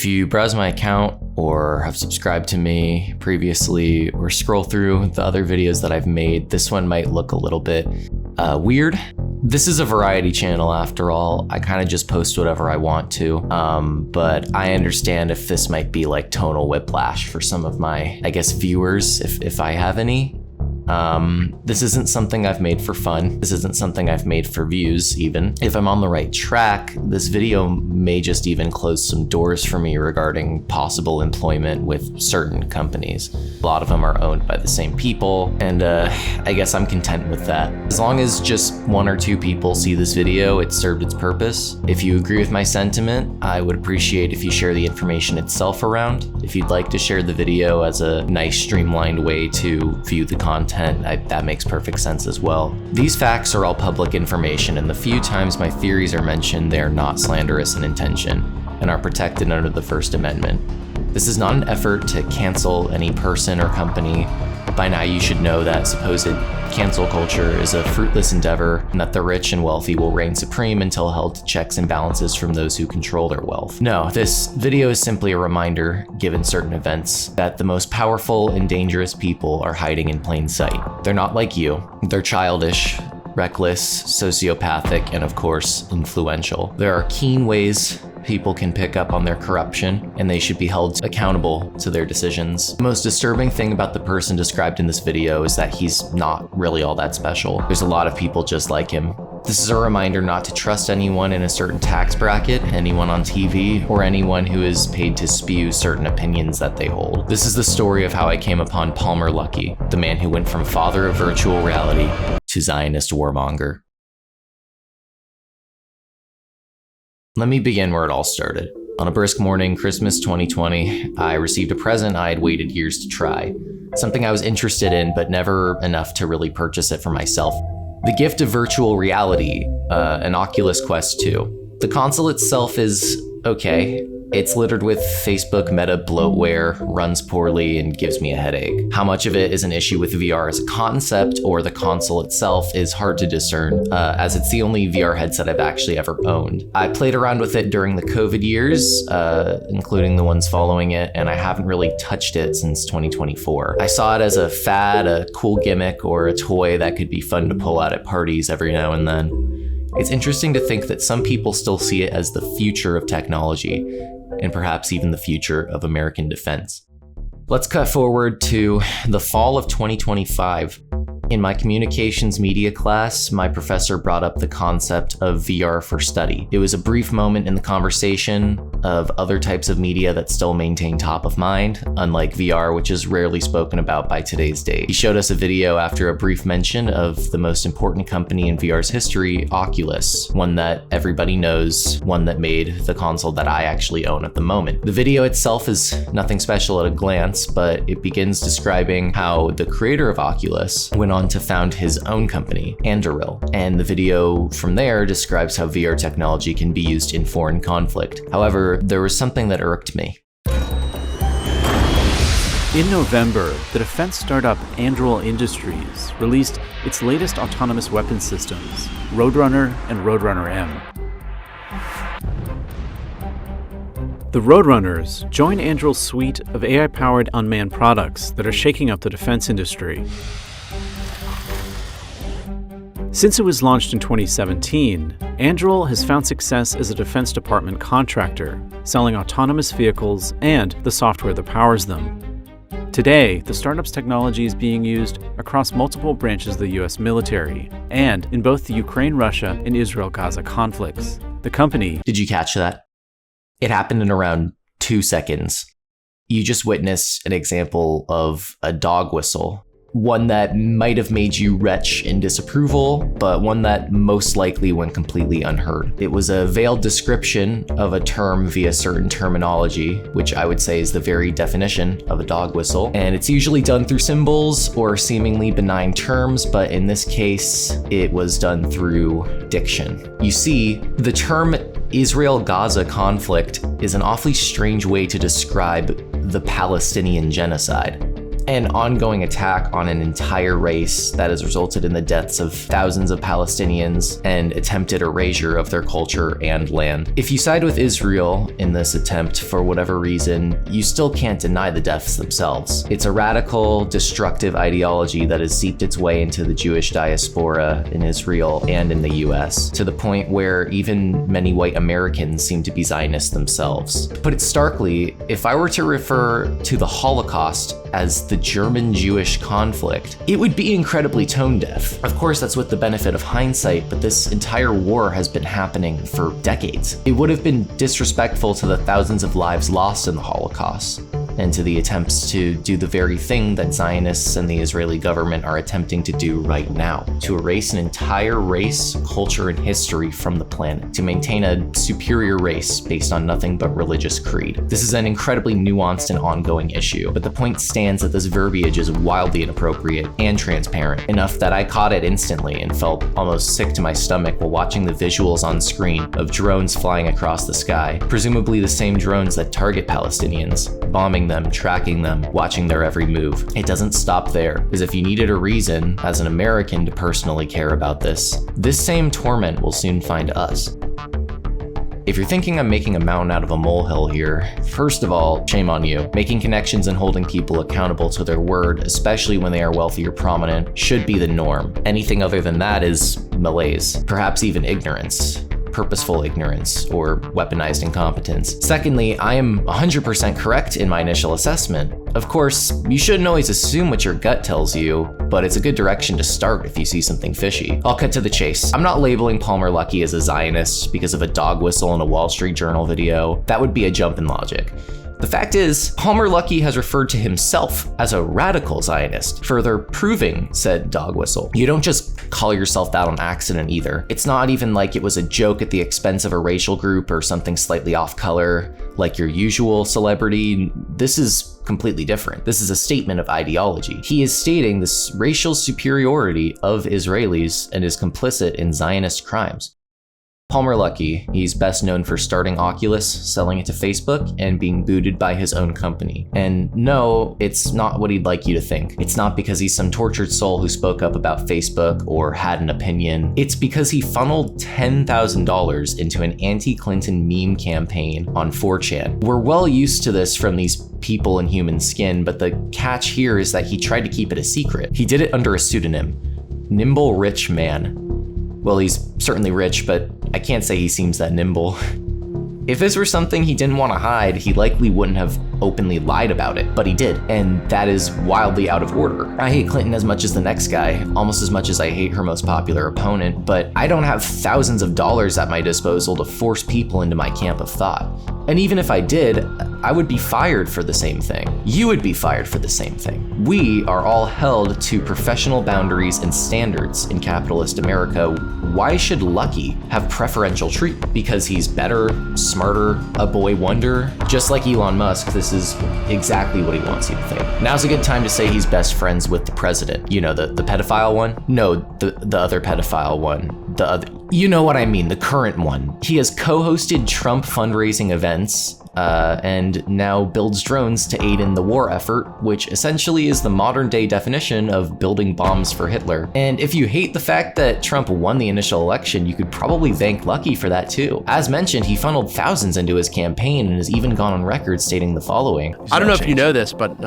If you browse my account or have subscribed to me previously or scroll through the other videos that I've made, this one might look a little bit weird. This is a variety channel after all. I kind of just post whatever I want to, but I understand if this might be like tonal whiplash for some of my, I guess, viewers, if I have any. This isn't something I've made for fun. This isn't something I've made for views even. If I'm on the right track, this video may just even close some doors for me regarding possible employment with certain companies. A lot of them are owned by the same people, and I guess I'm content with that. As long as just one or two people see this video, it served its purpose. If you agree with my sentiment, I would appreciate if you share the information itself around. If you'd like to share the video as a nice streamlined way to view the content, that makes perfect sense as well. These facts are all public information, and the few times my theories are mentioned, they are not slanderous in intention and are protected under the First Amendment. This is not an effort to cancel any person or company. By now you should know that supposed cancel culture is a fruitless endeavor, and that the rich and wealthy will reign supreme until held to checks and balances from those who control their wealth. No, this video is simply a reminder, given certain events, that the most powerful and dangerous people are hiding in plain sight. They're not like you. They're childish, reckless, sociopathic, and of course, influential. There are keen ways people can pick up on their corruption, and they should be held accountable to their decisions. The most disturbing thing about the person described in this video is that he's not really all that special. There's a lot of people just like him. This is a reminder not to trust anyone in a certain tax bracket, anyone on TV, or anyone who is paid to spew certain opinions that they hold. This is the story of how I came upon Palmer Luckey, the man who went from father of virtual reality to Zionist warmonger. Let me begin where it all started. On a brisk morning, Christmas 2020, I received a present I had waited years to try. Something I was interested in, but never enough to really purchase it for myself. The gift of virtual reality, an Oculus Quest 2. The console itself is okay. It's littered with Facebook Meta bloatware, runs poorly, and gives me a headache. How much of it is an issue with VR as a concept or the console itself is hard to discern, as it's the only VR headset I've actually ever owned. I played around with it during the COVID years, including the ones following it, and I haven't really touched it since 2024. I saw it as a fad, a cool gimmick, or a toy that could be fun to pull out at parties every now and then. It's interesting to think that some people still see it as the future of technology, and perhaps even the future of American defense. Let's cut forward to the fall of 2025. In my communications media class, my professor brought up the concept of VR for study. It was a brief moment in the conversation of other types of media that still maintain top of mind, unlike VR, which is rarely spoken about by today's date. He showed us a video after a brief mention of the most important company in VR's history, Oculus, one that everybody knows, one that made the console that I actually own at the moment. The video itself is nothing special at a glance, but it begins describing how the creator of Oculus went on to found his own company, Anduril, and the video from there describes how VR technology can be used in foreign conflict. However, there was something that irked me. In November, the defense startup Anduril Industries released its latest autonomous weapon systems, Roadrunner and Roadrunner M. The Roadrunners join Anduril's suite of AI-powered unmanned products that are shaking up the defense industry. Since it was launched in 2017, Anduril has found success as a Defense Department contractor, selling autonomous vehicles and the software that powers them. Today, the startup's technology is being used across multiple branches of the US military and in both the Ukraine-Russia and Israel-Gaza conflicts. The company... Did you catch that? It happened in around 2 seconds. You just witnessed an example of a dog whistle. One that might have made you retch in disapproval, but one that most likely went completely unheard. It was a veiled description of a term via certain terminology, which I would say is the very definition of a dog whistle. And it's usually done through symbols or seemingly benign terms, but in this case, it was done through diction. You see, the term Israel-Gaza conflict is an awfully strange way to describe the Palestinian genocide. an ongoing attack on an entire race that has resulted in the deaths of thousands of Palestinians and attempted erasure of their culture and land. If you side with Israel in this attempt for whatever reason, you still can't deny the deaths themselves. It's a radical, destructive ideology that has seeped its way into the Jewish diaspora in Israel and in the US, to the point where even many white Americans seem to be Zionists themselves. To put it starkly, if I were to refer to the Holocaust as the German-Jewish conflict, it would be incredibly tone deaf. Of course, that's with the benefit of hindsight, but this entire war has been happening for decades. It would have been disrespectful to the thousands of lives lost in the Holocaust, and to the attempts to do the very thing that Zionists and the Israeli government are attempting to do right now, to erase an entire race, culture, and history from the planet, to maintain a superior race based on nothing but religious creed. This is an incredibly nuanced and ongoing issue, but the point stands that this verbiage is wildly inappropriate and transparent, enough that I caught it instantly and felt almost sick to my stomach while watching the visuals on screen of drones flying across the sky, presumably the same drones that target Palestinians, bombing them, tracking them, watching their every move. It doesn't stop there, because if you needed a reason as an American to personally care about this same torment will soon find us. If you're thinking I'm making a mountain out of a molehill here, first of all, shame on you. Making connections and holding people accountable to their word, especially when they are wealthy or prominent, should be the norm. Anything other than that is malaise, perhaps even ignorance. Purposeful ignorance or weaponized incompetence. Secondly, I am 100% correct in my initial assessment. Of course, you shouldn't always assume what your gut tells you, but it's a good direction to start if you see something fishy. I'll cut to the chase. I'm not labeling Palmer Luckey as a Zionist because of a dog whistle in a Wall Street Journal video. That would be a jump in logic. The fact is, Palmer Luckey has referred to himself as a radical Zionist, further proving said dog whistle. You don't just call yourself that on accident either. It's not even like it was a joke at the expense of a racial group or something slightly off color, like your usual celebrity. This is completely different. This is a statement of ideology. He is stating this racial superiority of Israelis and is complicit in Zionist crimes. Palmer Luckey, he's best known for starting Oculus, selling it to Facebook, and being booted by his own company. And no, it's not what he'd like you to think. It's not because he's some tortured soul who spoke up about Facebook or had an opinion. It's because he funneled $10,000 into an anti-Clinton meme campaign on 4chan. We're well used to this from these people in human skin, but the catch here is that he tried to keep it a secret. He did it under a pseudonym, Nimble Rich Man. Well, he's certainly rich, but I can't say he seems that nimble. If this were something he didn't want to hide, he likely wouldn't have openly lied about it, but he did, and that is wildly out of order. I hate Clinton as much as the next guy, almost as much as I hate her most popular opponent, but I don't have thousands of dollars at my disposal to force people into my camp of thought. And even if I did, I would be fired for the same thing. You would be fired for the same thing. We are all held to professional boundaries and standards in capitalist America. Why should Luckey have preferential treatment? Because he's better, smarter, a boy wonder? Just like Elon Musk, this is exactly what he wants you to think. Now's a good time to say he's best friends with the president. You know, the pedophile one? No, the other pedophile one. The other, you know what I mean, the current one. He has co-hosted Trump fundraising events, and now builds drones to aid in the war effort, which essentially is the modern day definition of building bombs for Hitler. And if you hate the fact that Trump won the initial election, you could probably thank Luckey for that too. As mentioned, he funneled thousands into his campaign and has even gone on record stating the following. I don't know if you know this, but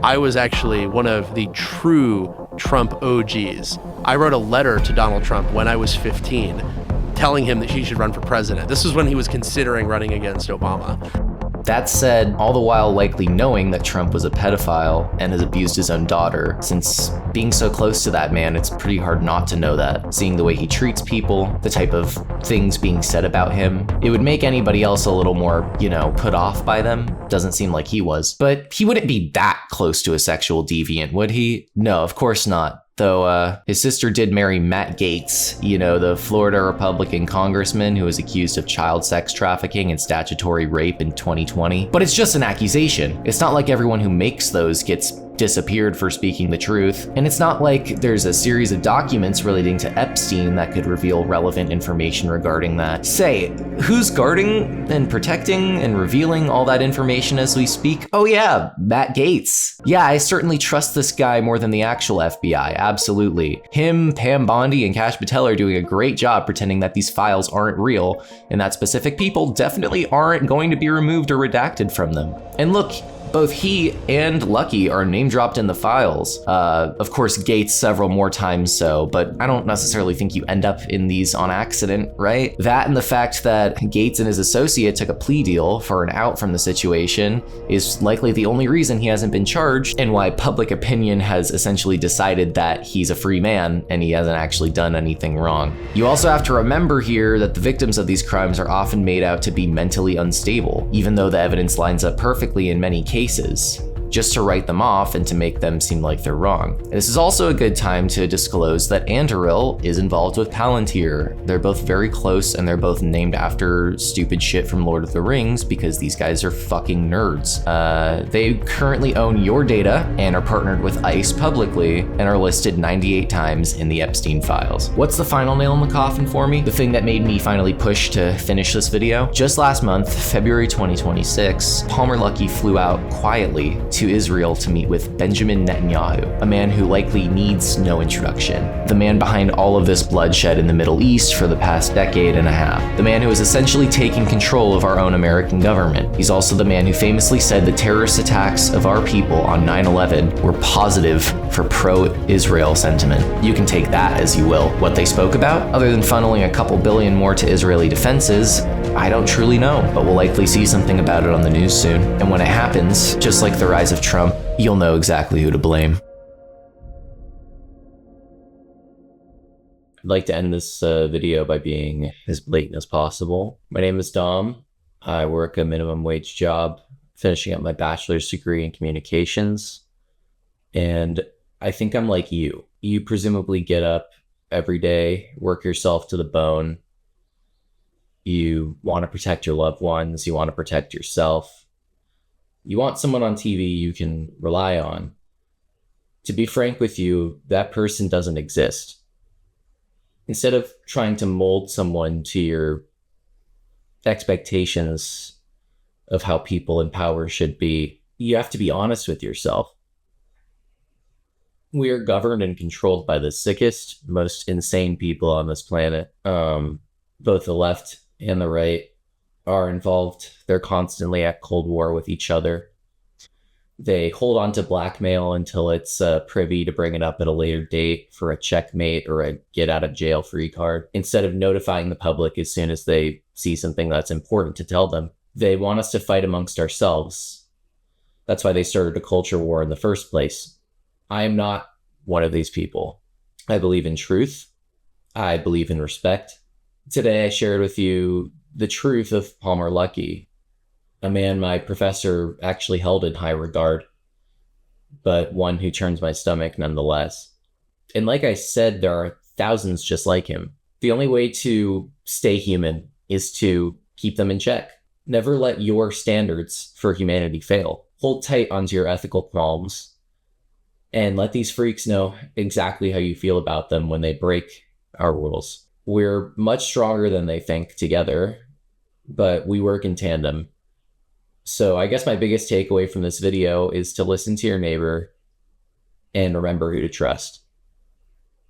I was actually one of the true Trump OGs. I wrote a letter to Donald Trump when I was 15, telling him that he should run for president. This was when he was considering running against Obama. That said, all the while likely knowing that Trump was a pedophile and has abused his own daughter. Since being so close to that man, it's pretty hard not to know that. Seeing the way he treats people, the type of things being said about him, it would make anybody else a little more, put off by them. Doesn't seem like he was. But he wouldn't be that close to a sexual deviant, would he? No, of course not. Though his sister did marry Matt Gaetz, the Florida Republican congressman who was accused of child sex trafficking and statutory rape in 2020. But it's just an accusation. It's not like everyone who makes those gets disappeared for speaking the truth. And it's not like there's a series of documents relating to Epstein that could reveal relevant information regarding that. Say, who's guarding and protecting and revealing all that information as we speak? Oh yeah, Matt Gaetz. Yeah, I certainly trust this guy more than the actual FBI, absolutely. Him, Pam Bondi, and Kash Patel are doing a great job pretending that these files aren't real, and that specific people definitely aren't going to be removed or redacted from them. And look, both he and Lucky are name dropped in the files. Of course, Gaetz several more times so, but I don't necessarily think you end up in these on accident, right? That and the fact that Gaetz and his associate took a plea deal for an out from the situation is likely the only reason he hasn't been charged, and why public opinion has essentially decided that he's a free man and he hasn't actually done anything wrong. You also have to remember here that the victims of these crimes are often made out to be mentally unstable, even though the evidence lines up perfectly in many cases, just to write them off and to make them seem like they're wrong. And this is also a good time to disclose that Anduril is involved with Palantir. They're both very close, and they're both named after stupid shit from Lord of the Rings because these guys are fucking nerds. They currently own your data and are partnered with ICE publicly and are listed 98 times in the Epstein files. What's the final nail in the coffin for me? The thing that made me finally push to finish this video? Just last month, February 2026, Palmer Luckey flew out quietly to Israel to meet with Benjamin Netanyahu, a man who likely needs no introduction. The man behind all of this bloodshed in the Middle East for the past decade and a half. The man who has essentially taken control of our own American government. He's also the man who famously said the terrorist attacks of our people on 9/11 were positive for pro-Israel sentiment. You can take that as you will. What they spoke about, other than funneling a couple billion more to Israeli defenses, I don't truly know, but we'll likely see something about it on the news soon. And when it happens, just like the rise of Trump, you'll know exactly who to blame. I'd like to end this video by being as blatant as possible. My name is Dom. I work a minimum wage job, finishing up my bachelor's degree in communications. And I think I'm like you. You presumably get up every day, work yourself to the bone. You want to protect your loved ones. You want to protect yourself. You want someone on TV you can rely on. To be frank with you, that person doesn't exist. Instead of trying to mold someone to your expectations of how people in power should be, you have to be honest with yourself. We are governed and controlled by the sickest, most insane people on this planet. Both the left and the right are involved. They're constantly at cold war with each other. They hold on to blackmail until it's privy to bring it up at a later date for a checkmate or a get out of jail free card, instead of notifying the public as soon as they see something that's important to tell them. They want us to fight amongst ourselves. That's why they started a culture war in the first place. I am not one of these people. I believe in truth. I believe in respect. Today I shared with you the truth of Palmer Luckey, a man my professor actually held in high regard, but one who turns my stomach nonetheless. And like I said, there are thousands just like him. The only way to stay human is to keep them in check. Never let your standards for humanity fail. Hold tight onto your ethical qualms and let these freaks know exactly how you feel about them when they break our rules. We're much stronger than they think together, but we work in tandem. So I guess my biggest takeaway from this video is to listen to your neighbor and remember who to trust.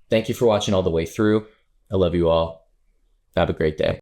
Thank you for watching all the way through. I love you all. Have a great day.